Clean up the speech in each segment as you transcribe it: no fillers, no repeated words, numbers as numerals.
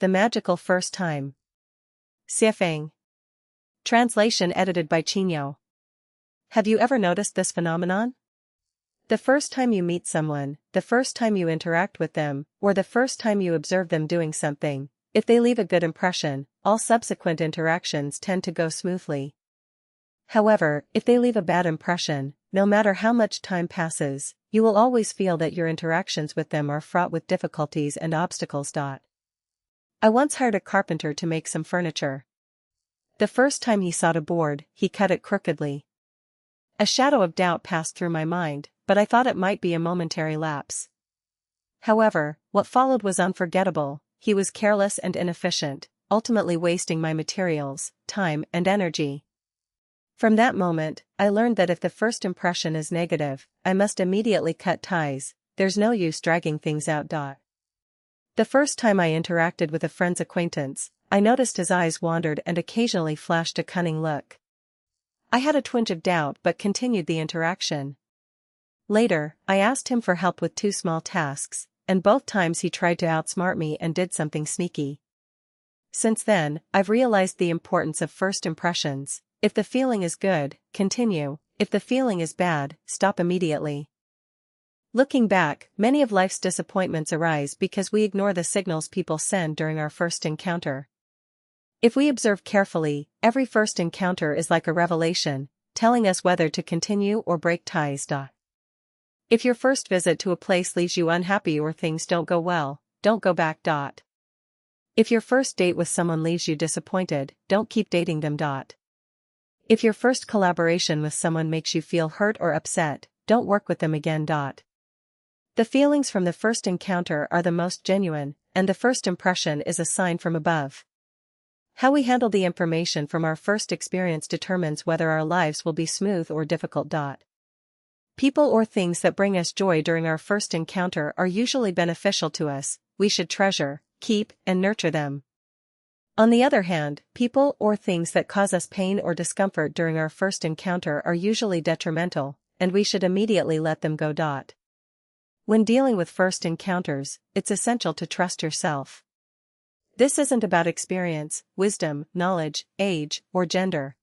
The magical first time. Siafeng. Translation edited by Chinyo. Have you ever noticed this phenomenon? The first time you meet someone, the first time you interact with them, or the first time you observe them doing something, if they leave a good impression, all subsequent interactions tend to go smoothly. However, if they leave a bad impression, no matter how much time passes, you will always feel that your interactions with them are fraught with difficulties and obstacles. I once hired a carpenter to make some furniture. The first time he sawed a board, he cut it crookedly. A shadow of doubt passed through my mind, but I thought it might be a momentary lapse. However, what followed was unforgettable. He was careless and inefficient, ultimately wasting my materials, time, and energy. From that moment, I learned that if the first impression is negative, I must immediately cut ties. There's no use dragging things out. The first time I interacted with a friend's acquaintance, I noticed his eyes wandered and occasionally flashed a cunning look. I had a twinge of doubt but continued the interaction. Later, I asked him for help with 2 small tasks, and both times he tried to outsmart me and did something sneaky. Since then, I've realized the importance of first impressions. If the feeling is good, continue. If the feeling is bad, stop immediately. Looking back, many of life's disappointments arise because we ignore the signals people send during our first encounter. If we observe carefully, every first encounter is like a revelation, telling us whether to continue or break ties. If your first visit to a place leaves you unhappy or things don't go well, don't go back. If your first date with someone leaves you disappointed, don't keep dating them. If your first collaboration with someone makes you feel hurt or upset, don't work with them again. The feelings from the first encounter are the most genuine, and the first impression is a sign from above. How we handle the information from our first experience determines whether our lives will be smooth or difficult. People or things that bring us joy during our first encounter are usually beneficial to us. We should treasure, keep, and nurture them. On the other hand, people or things that cause us pain or discomfort during our first encounter are usually detrimental, and we should immediately let them go. When dealing with first encounters, it's essential to trust yourself. This isn't about experience, wisdom, knowledge, age, or gender.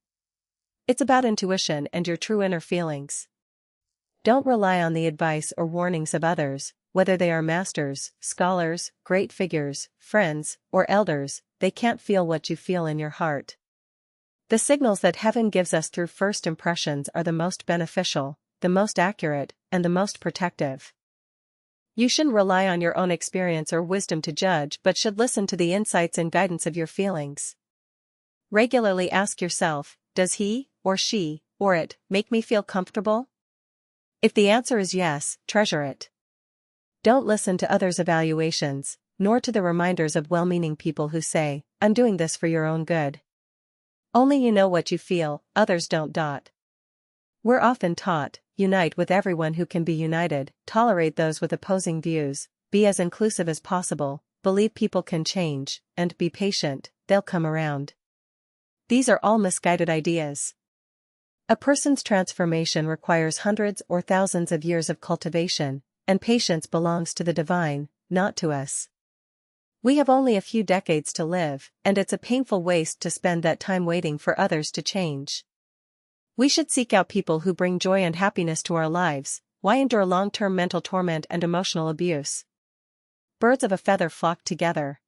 It's about intuition and your true inner feelings. Don't rely on the advice or warnings of others, whether they are masters, scholars, great figures, friends, or elders. They can't feel what you feel in your heart. The signals that heaven gives us through first impressions are the most beneficial, the most accurate, and the most protective. You shouldn't rely on your own experience or wisdom to judge but should listen to the insights and guidance of your feelings. Regularly ask yourself, does he, or she, or it, make me feel comfortable? If the answer is yes, treasure it. Don't listen to others' evaluations, nor to the reminders of well-meaning people who say, I'm doing this for your own good. Only you know what you feel, others don't. We're often taught, unite with everyone who can be united, tolerate those with opposing views, be as inclusive as possible, believe people can change, and be patient, they'll come around. These are all misguided ideas. A person's transformation requires hundreds or thousands of years of cultivation, and patience belongs to the divine, not to us. We have only a few decades to live, and it's a painful waste to spend that time waiting for others to change. We should seek out people who bring joy and happiness to our lives. Why endure long-term mental torment and emotional abuse? Birds of a feather flock together.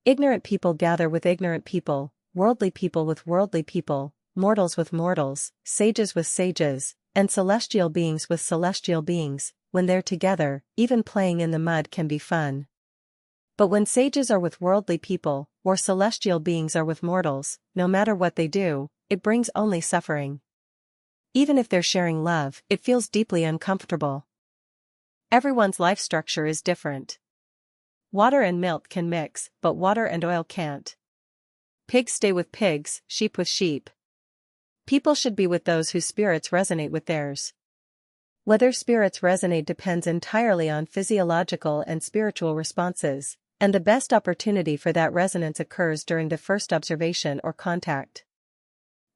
Ignorant people gather with ignorant people, worldly people with worldly people, mortals with mortals, sages with sages, and celestial beings with celestial beings. When they're together, even playing in the mud can be fun. But when sages are with worldly people, or celestial beings are with mortals, no matter what they do, it brings only suffering. Even if they're sharing love, it feels deeply uncomfortable. Everyone's life structure is different. Water and milk can mix, but water and oil can't. Pigs stay with pigs, sheep with sheep. People should be with those whose spirits resonate with theirs. Whether spirits resonate depends entirely on physiological and spiritual responses, and the best opportunity for that resonance occurs during the first observation or contact.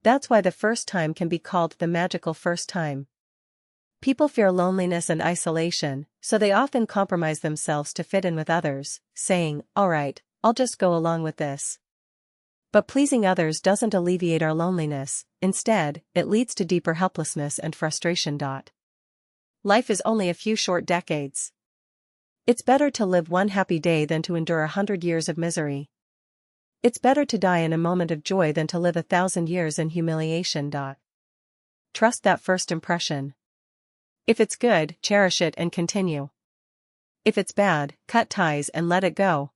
That's why the first time can be called the magical first time. People fear loneliness and isolation, so they often compromise themselves to fit in with others, saying, "All right, I'll just go along with this. But pleasing others doesn't alleviate our loneliness, instead, it leads to deeper helplessness and frustration. Life is only a few short decades. It's better to live one happy day than to endure 100 years of misery. It's better to die in a moment of joy than to live 1,000 years in humiliation. Trust that first impression. If it's good, cherish it and continue. If it's bad, cut ties and let it go.